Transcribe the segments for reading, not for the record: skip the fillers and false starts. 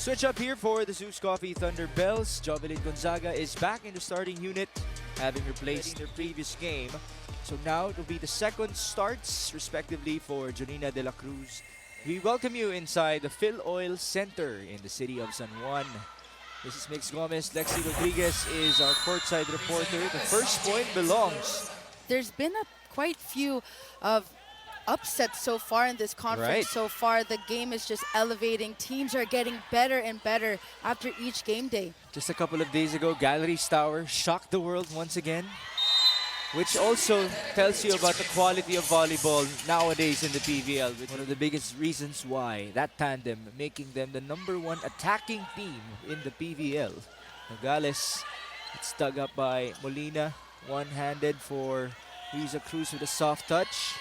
Switch up here for the ZUS Coffee Thunderbelles. Jovelyn Gonzaga is back in the starting unit, having replaced their previous game. So now it will be the second starts, respectively, for Jonina de la Cruz. We welcome you inside the Phil Oil Center in the city of San Juan. This is Mix Gomez. Lexi Rodriguez is our courtside reporter. The first point belongs. There's been quite few of upsets so far in this conference. So far, the game is just elevating. Teams are getting better and better after each game day. Just a couple of days ago, Galleries Tower shocked the world once again, which also tells you about the quality of volleyball nowadays in the PVL. One of the biggest reasons why that tandem making them the #1 attacking team in the PVL. Nogales, it's dug up by Molina, one-handed for Riza Cruz with a soft touch.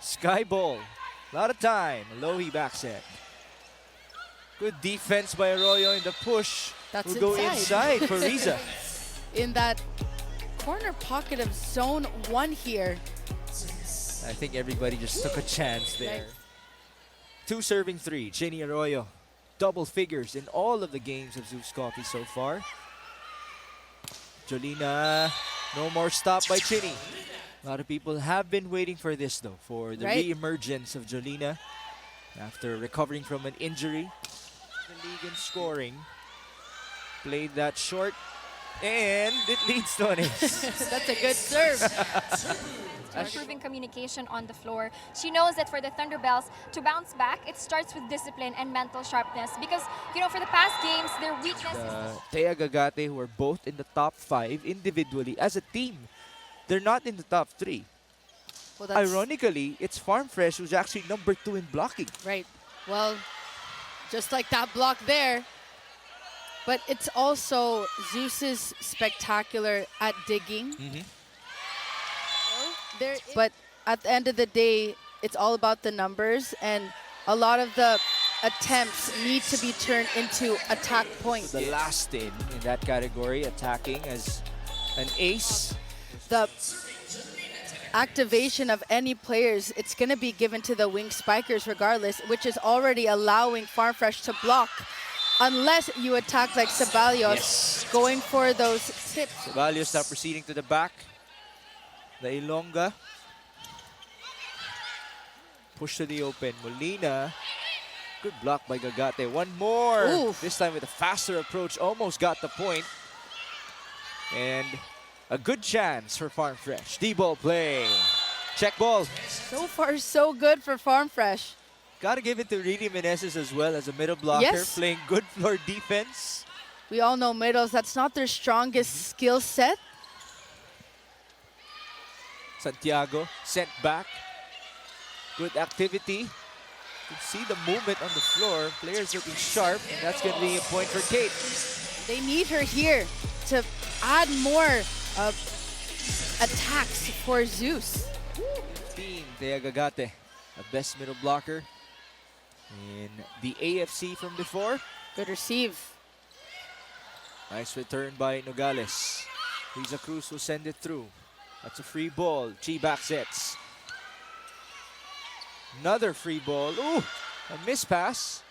Sky ball, a lot of time, Lohi back set. Good defense by Arroyo in the push. That's will go inside for Riza. In that corner pocket of zone 1 here. I think everybody just took a chance there. 2 serving 3, Chinny Arroyo. Double figures in all of the games of ZUS Coffee so far. Jolina, no more stop by Chinny. A lot of people have been waiting for this though, for the re-emergence of Jolina after recovering from an injury. The league in scoring. Played that short, and it leads to an ace. That's a good serve. Improving communication on the floor. She knows that for the Thunderbelles to bounce back, it starts with discipline and mental sharpness. Because, you know, for the past games, their weakness is... Thea Gagate, who are both in the top 5 individually. As a team, they're not in the top 3. Well, ironically, it's Farm Fresh who's actually #2 in blocking. Right. Well, just like that block there. But it's also ZUS's spectacular at digging. But at the end of the day, it's all about the numbers, and a lot of the attempts need to be turned into attack points. The last in that category, attacking as an ace. The activation of any players, it's going to be given to the wing spikers regardless, which is already allowing Farm Fresh to block. Unless you attack like Ceballos, going for those tips. Ceballos now proceeding to the back. The Ilongga. Push to the open. Molina. Good block by Gagate. One more. Oof. This time with a faster approach. Almost got the point. And a good chance for Farm Fresh. D-ball play. Check ball. So far, so good for Farm Fresh. Gotta give it to Rini Meneses as well as a middle blocker. Playing good floor defense. We all know middles, that's not their strongest skill set. Santiago sent back. Good activity. You can see the movement on the floor. Players looking sharp, and that's going to be a point for Kate. They need her here to add more attacks for ZUS. Team Thea Gagate, a best middle blocker in the AFC from before. Good receive. Nice return by Nogales. Riza Cruz will send it through. That's a free ball. Chi back sets. Another free ball. Ooh, a miss pass.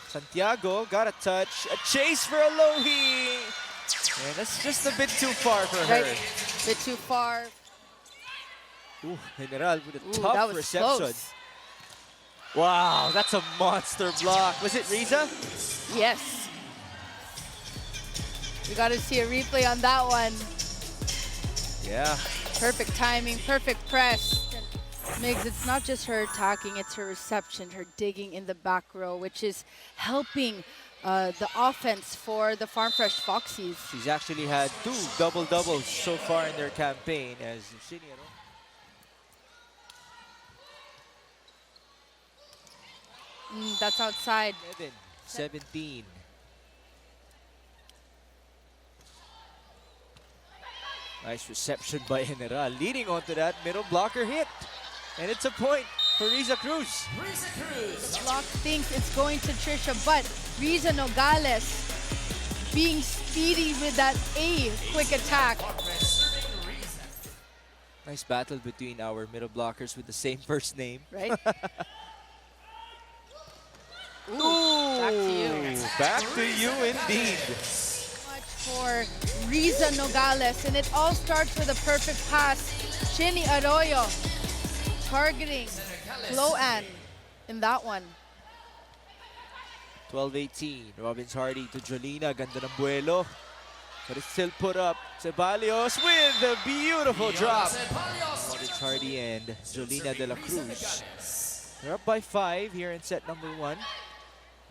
Santiago got a touch. A chase for Alohi. And that's just a bit too far for her. Bit too far. Ooh, General with a that tough was reception. close. Wow, that's a monster block. Was it Riza? Yes. We got to see a replay on that one. Yeah. Perfect timing, perfect press. Migs, it's not just her attacking, it's her reception, her digging in the back row, which is helping the offense for the Farm Fresh Foxies. She's actually had 2 double-doubles so far in their campaign as Siniero. That's outside. 17. Nice reception by General, leading onto that middle blocker hit. And it's a point for Riza Cruz. The block thinks it's going to Trisha, but Riza Nogales being speedy with that quick attack. Nice battle between our middle blockers with the same first name. Right? Ooh, back Back to you indeed. Much for Riza Nogales, and it all starts with a perfect pass. Chinny Arroyo targeting Loan in that one. 12-18. Robbins Hardy to Jolina. Ganda ng buelo. But it's still put up. Ceballos with a beautiful drop. Robbins Hardy and Jolina de la Cruz. They're up by 5 here in set number 1.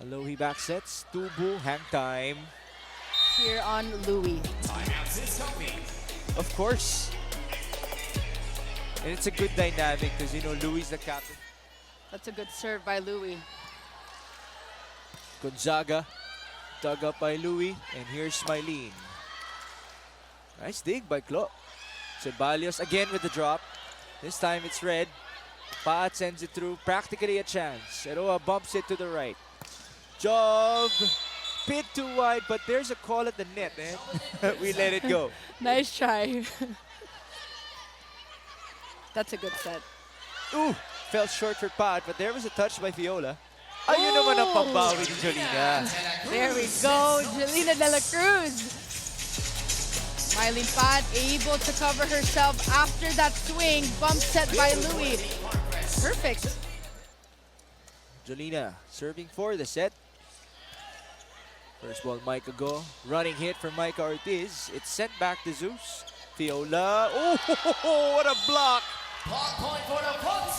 Alohi back sets. Tubu, hang time. Here on Louis. Of course. And it's a good dynamic because, you know, Louis is the captain. That's a good serve by Louis. Gonzaga dug up by Louis. And here's Smilene. Nice dig by Klo. Ceballos again with the drop. This time it's red. Paat sends it through. Practically a chance. Eroa bumps it to the right. Job. Bit too wide, but there's a call at the net. We let it go. Nice try. That's a good set. Ooh, fell short for Pat, but there was a touch by Fiola. Ayun naman ang pambawi ni Jolina. There we go, Jolina de la Cruz. Mylene Pat able to cover herself after that swing. Bump set by Louis. Perfect. Jolina serving for the set. First ball, Micah go. Running hit from Micah Ortiz. It's sent back to ZUS. Fiola. Oh, what a block.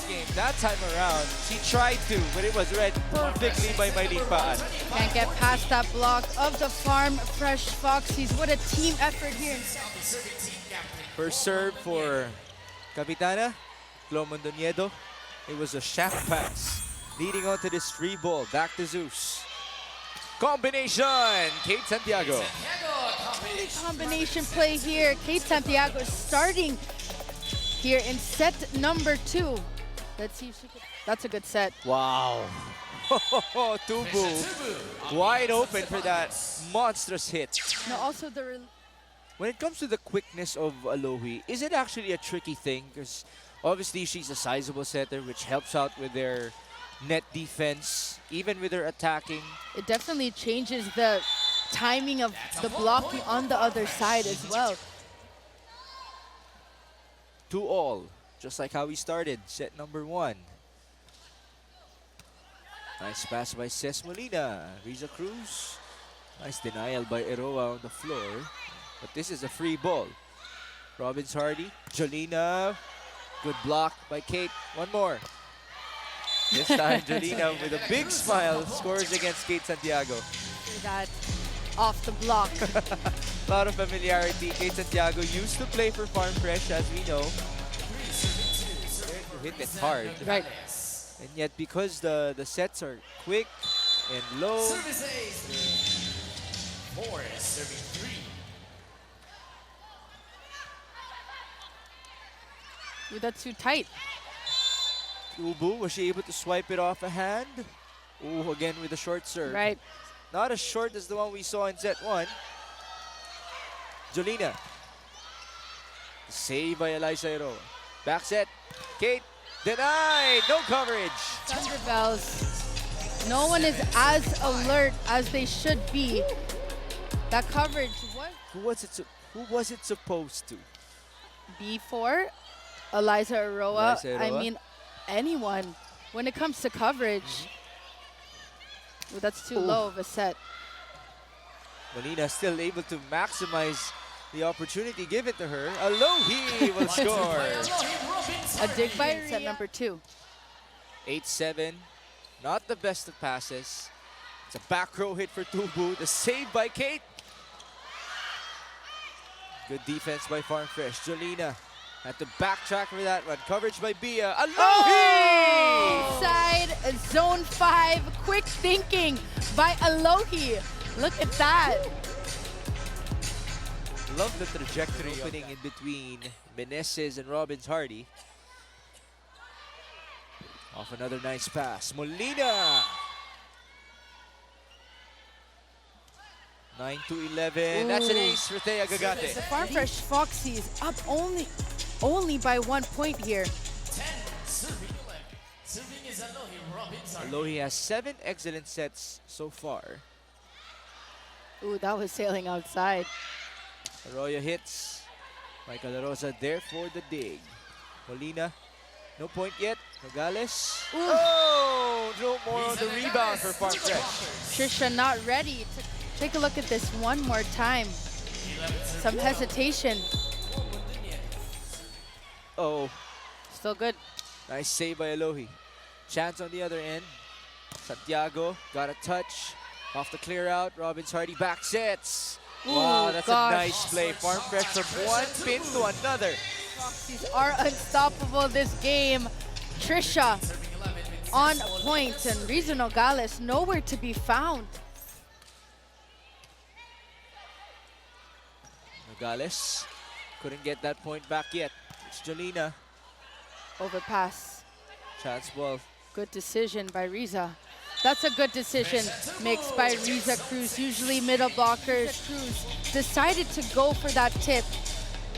Game. That time around, she tried to, but it was read perfectly by Mylene Paan. Can't get past that block of the Farm Fresh Foxies. What a team effort here. First serve for Capitana, Clo Mondoñedo. It was a shaft pass, leading on to this free ball. Back to ZUS. Combination, Kate Santiago. Combination play here. Kate Santiago starting here in set number 2. Let's see if she can. That's a good set. Wow. Tubu wide open for that monstrous hit. No, also the When it comes to the quickness of Alohi, is it actually a tricky thing? Because obviously she's a sizable setter, which helps out with their net defense, even with her attacking. it definitely changes the timing of the blocking on the other side as well. 2-all, just like how we started set number 1. Nice pass by Ces Molina. Riza Cruz. Nice denial by Eroa on the floor. But this is a free ball. Robbins Hardy. Jolina. Good block by Kate. One more. This time Jolina with a big smile scores against Kate Santiago. That off the block. A lot of familiarity. Kate Santiago used to play for Farm Fresh, as we know. Hit it hard. Right. And yet, because the sets are quick and low, Ooh, that's too tight. Ubu, was she able to swipe it off a hand? Ooh, again with a short serve. Right. Not as short as the one we saw in set 1. Jolina. Save by Eliza Eroa. Back set. Kate. Denied. No coverage. Thunderbelles. No one is as alert as they should be. That coverage, what? Who was it supposed to? B4, Eliza Eroa. Eliza I Eroa. mean, anyone. When it comes to coverage, ooh, that's too low of a set. Molina still able to maximize the opportunity given to her. Alohi will score. A dig by set number 2. 8-7. Not the best of passes. It's a back row hit for Tubu. The save by Kate. Good defense by Farm Fresh. Jolina had to backtrack for that one. Coverage by Bia. Alohi! Inside zone 5. Quick thinking by Alohi. Look at that. Love the trajectory opening in between Meneses and Robbins Hardy. Off another nice pass. Molina. 9-11. That's an ace for Thea Gagate. The Farm Fresh Foxies up only by 1 point here. Alohi has 7 excellent sets so far. Ooh, that was sailing outside. Arroyo hits. Michael Rosa there for the dig. Molina, no point yet. Nogales. Ooh. Oh, no more on the rebound for Farm Fresh. Trisha not ready. Take a look at this one more time. Some hesitation. Oh, Still good. nice save by Alohi. Chance on the other end. Santiago got a touch. Off the clear out. Robbins Hardy back sets. Ooh, Wow, that's gosh. a nice play. Farm Fresh from one pin to another. Foxies are unstoppable this game. Trisha on point and Riza Nogales nowhere to be found. Nogales couldn't get that point back yet. It's Jolina. Overpass. Chance ball. Good decision by Riza. That's a good decision mixed by Riza Cruz. Usually middle blockers. Cruz decided to go for that tip,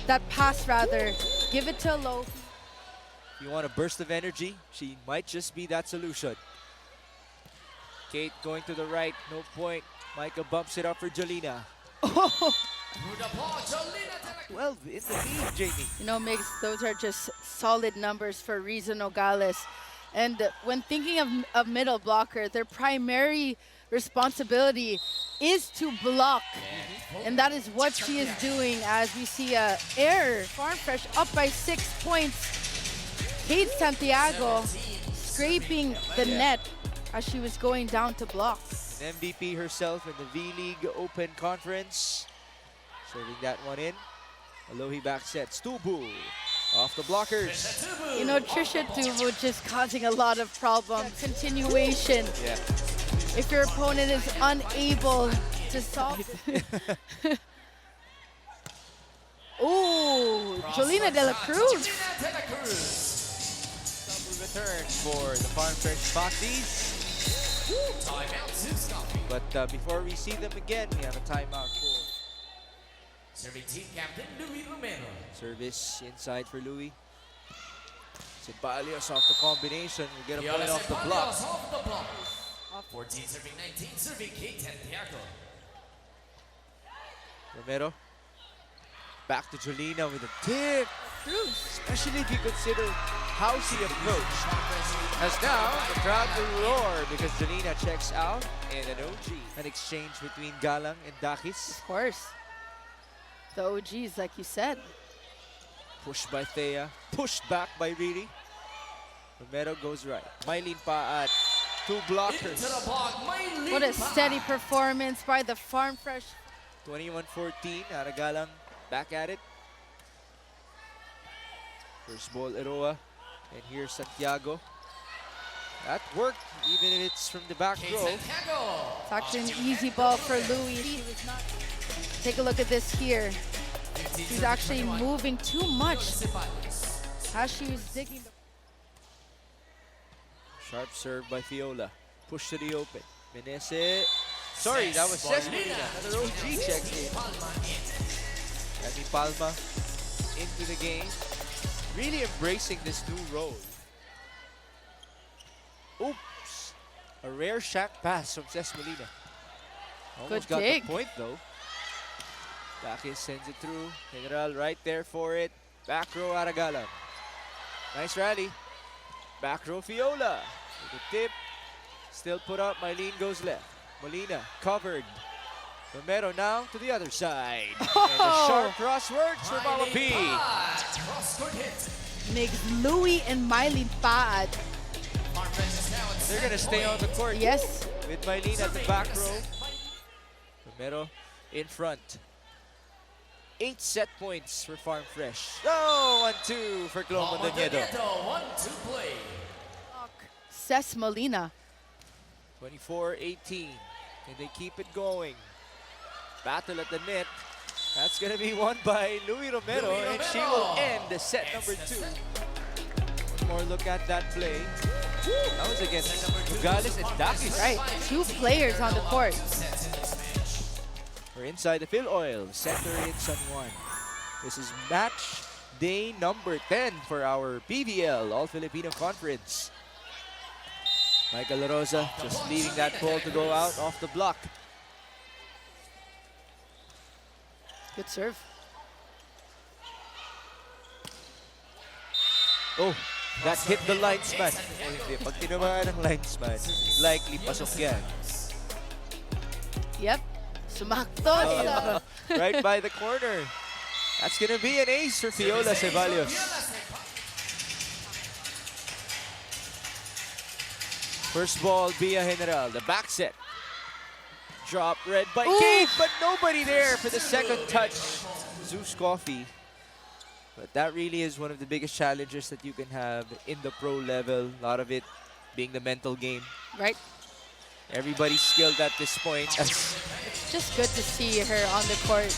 that pass rather. Give it to Low. If you want a burst of energy, she might just be that solution. Kate going to the right, no point. Micah bumps it up for Jolina. 12 in the lead, Jamie. You know, Migs, those are just solid numbers for Riza Nogales. And when thinking of middle blocker, their primary responsibility is to block. And that is what she is doing as we see a error. Farm Fresh up by 6 points. Kate Santiago scraping the net as she was going down to block. An MVP herself in the V-League Open Conference. Serving that one in. Alohi back sets. Tubu off the blockers. You know, Trisha Tubu just causing a lot of problems. Continuation. Yeah. If your opponent is unable to solve it. Ooh, Jolina de la Cruz. Double return for the Farm Fresh Foxies. But before we see them again, we have a timeout for serving team captain Louis Romero. service inside for Louis. Ceballos off the combination. We get a point off the block. Off the block. 14 serving 19, serving Kate Santiago. Romero. Back to Jolina with a tip. Especially if you consider how she approached. As now, the crowd will roar because Jolina checks out and an OG. An exchange between Galang and Dakis. Of course. The OGs, like you said. Pushed by Thea. Pushed back by Riri. Romero goes right. Mylene pa at two blockers. Into the block, Mylene What a Pa. steady performance by the Farm Fresh. 21-14. Aragalang back at it. First ball, Eroa. And here's Santiago. That worked, even if it's from the back Kate row. Santiago. It's actually an easy ball for Louis. Take a look at this here. She's actually moving too much as she was digging. Sharp serve by Fiola. Push to the open. Menese. Sorry, that was Cesarina. Another OG checks in. Remy Palma into the game. Really embracing this new role. Oops. A rare shack pass from Ces Molina. Almost Good got dig. the point though. Dakis sends it through. General right there for it. Back row Aragalang. Nice rally. Back row Fiola. With a tip. Still put up. Mylene goes left. Molina covered. Romero now to the other side. And a sharp cross works for Mama P. Cross-court hit. Makes Louis and Mylene Paad. Farm Fresh is now at They're going to stay on the court Yes. with Mylene at the back row. Romero in front. 8 set points for Farm Fresh. Oh, 1-2 for Clomo Daniedo. 1-2 play. Ces Molina. 24-18. Can they keep it going? Battle at the net. That's going to be won by Louis Romero, Louis and she Romero. will end the set number 2. One more look at that play. That was against Nogales and Dakis. Right. 2 players on the court. We're inside the Phil Oil Center in San Juan. This is match day number 10 for our PVL All-Filipino Conference. Michael Rosa just leaving that ball to go out off the block. Good serve. Oh, that hit the linesman. Hindi, pag tinamaan ng linesman, likely pasok yan. Yep. Sumakto. sa- Right by the corner. That's gonna be an ace for Fiola Ceballos. First ball, Via General, the back set. Drop, read by Kate, but nobody there for the second touch. ZUS Coffee. But that really is one of the biggest challenges that you can have in the pro level. A lot of it being the mental game. Right. Everybody's skilled at this point. It's just good to see her on the court.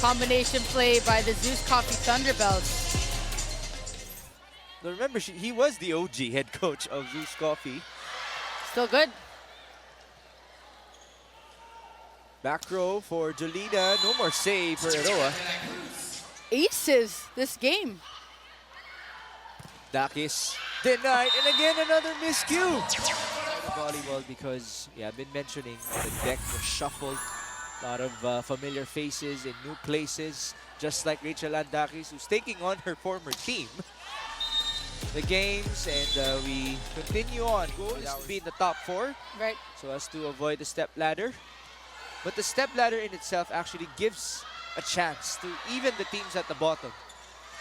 Combination play by the ZUS Coffee Thunderbelles. Now remember, he was the OG head coach of ZUS Coffee. Still good. Back row for Jolina. No more save for Eroa. Aces this game. Dakis denied, and again another miscue. Volleyball, because I've been mentioning the deck was shuffled. A lot of familiar faces in new places, just like Rachel Andakis, who's taking on her former team. The games, and we continue on. Goal is to be in the top 4, Right. so as to avoid the step ladder. But the step ladder in itself actually gives a chance to even the teams at the bottom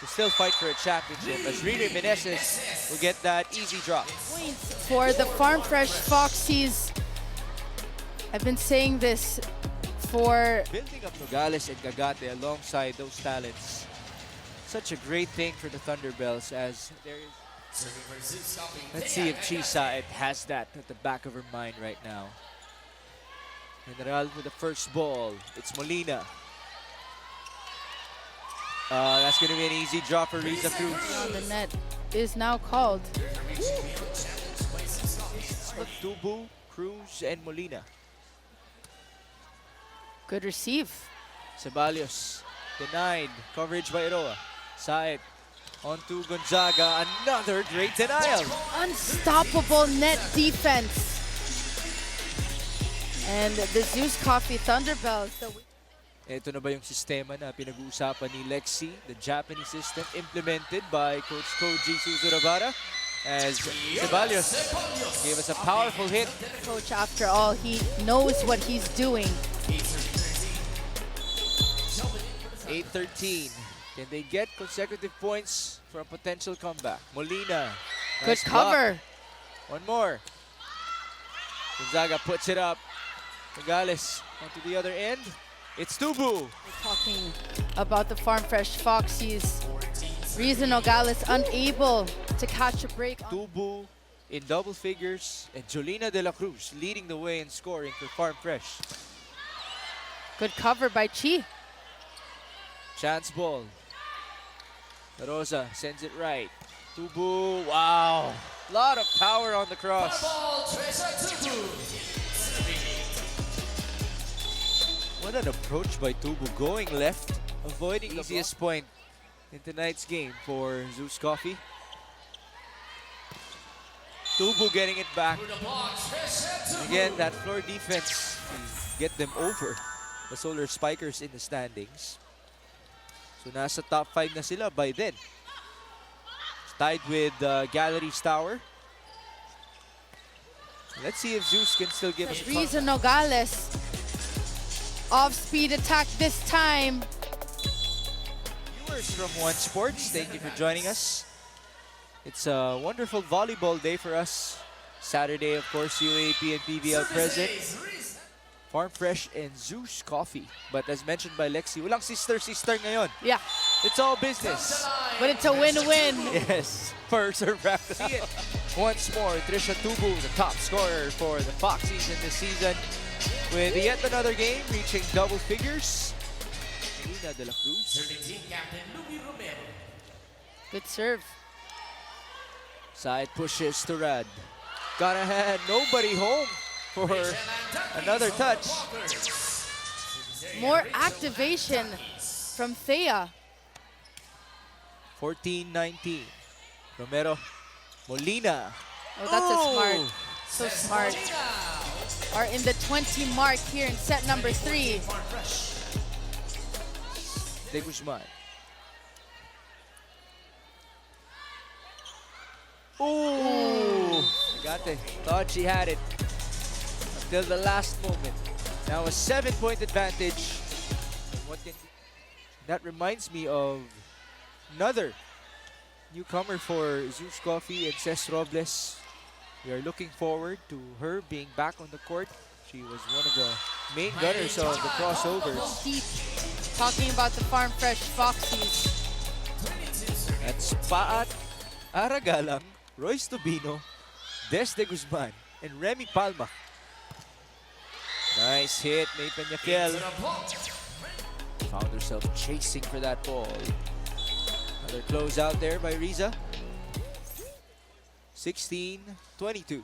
to still fight for a championship, as Riri Meneses will get that easy drop. Points for the Farm Fresh Foxies. I've been saying this for Building up Nogales and Cagate alongside those talents, such a great thing for the Thunderbelles, as there is. Serving for ZUS Coffee. Let's see if Chisa has that at the back of her mind right now. General with the first ball. It's Molina. That's going to be an easy drop for Riza Cruz. on the net is now called. Tubu, Cruz, and Molina. Good receive. Ceballos denied. Coverage by Eroa. Saed onto Gonzaga. Another great denial. Unstoppable net defense. And the ZUS Coffee Thunderbelles. Ito na ba yung sistema na pinag-uusapan ni Lexi, the Japanese system implemented by Coach Koji Suzuravara, as Ceballos gave us a powerful hit. Coach, after all, he knows what he's doing. 8-13. Can they get consecutive points for a potential comeback? Molina. Good Nice block. cover. One more. Gonzaga puts it up. Nogales onto the other end. It's Tubu. We're talking about the Farm Fresh Foxies. Riza Nogales unable to catch a break. Tubu in double figures, and Jolina de la Cruz leading the way in scoring for Farm Fresh. Good cover by Chi. Chance ball. Rosa sends it right. Tubu, wow. Lot of power on the cross. Ball, Teresa Tubu. What an approach by Tubu, going left, avoiding the easiest point in tonight's game for ZUS Coffee. Tubu getting it back. Through the block, Teresa Tubu. Again, that floor defense to get them over the Solar Spikers in the standings. So nasa top 5 na sila by then. Tied with Galleries Tower. Let's see if ZUS can still give us a Riza Nogales. Off-speed attack this time. Viewers from One Sports, thank you for joining us. It's a wonderful volleyball day for us. Saturday, of course, UAP and PVL present. Farm Fresh and ZUS Coffee. But as mentioned by Lexi, walang sister-sister ngayon. Yeah, It's all business. but it's a win-win. Yes, for practice. See it once more. Trisha Tubu, the top scorer for the Foxies in this season, with yet another game reaching double figures. Lina de la Cruz. Serving team captain Louis Romero. Good serve. Side pushes to Rad. Got a hand, nobody home for another touch. More activation from Thea. 14-19. Romero, Molina. Oh, that's a smart. So smart. Are in the 20 mark here in set number 3. De Guzman. Ooh! Agate thought she had it until the last moment. Now a 7-point advantage. What can that reminds me of another newcomer for ZUS Coffee and Ces Robles. We are looking forward to her being back on the court. She was one of the main gunners of the crossovers. Keep talking about the Farm Fresh Foxies. That's Paat, Aragalang, Royce Tobino, Des De Guzman, and Remy Palma. Nice hit, May Peñafiel. Found herself chasing for that ball. Another closeout there by Riza. 16-22.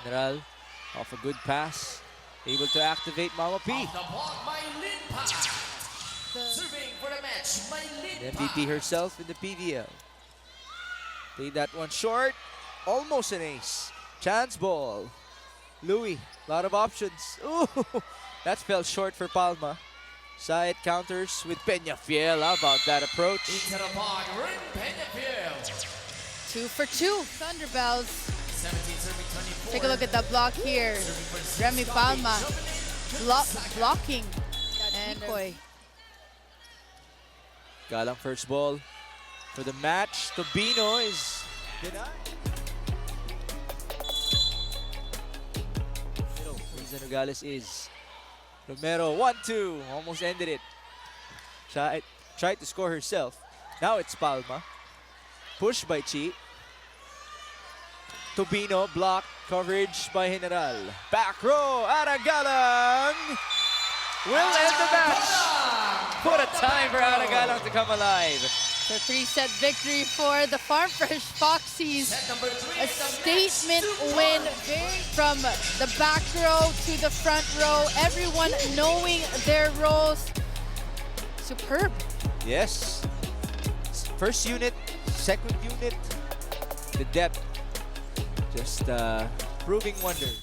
General off a good pass. Able to activate Mama P. Off the block by Linpa. Serving for the match by Linpa. MVP herself in the PVL. Played that one short. Almost an ace. Chance ball. Louis, lot of options. Ooh, that fell short for Palma. Side counters with Peñafiel. How about that approach? Into the pod, Rin Peñafiel. 2 for 2. Thunderbelles. 17 serving 24. Take a look at the block here. Remy Palma blocking that decoy. Galang first ball for the match. Tobino is denied. Riza Nogales is. Romero 1-2. Almost ended it. Tried to score herself. Now it's Palma. Pushed by Chi. Tobino blocked. Coverage by General. Back row. Aragalang will end the match. What a time for Aragalang to come alive. So 3-set victory for the Farm Fresh Foxies. A statement win from the back row to the front row. Everyone knowing their roles. Superb. Yes. First unit, second unit, the depth just proving wonders.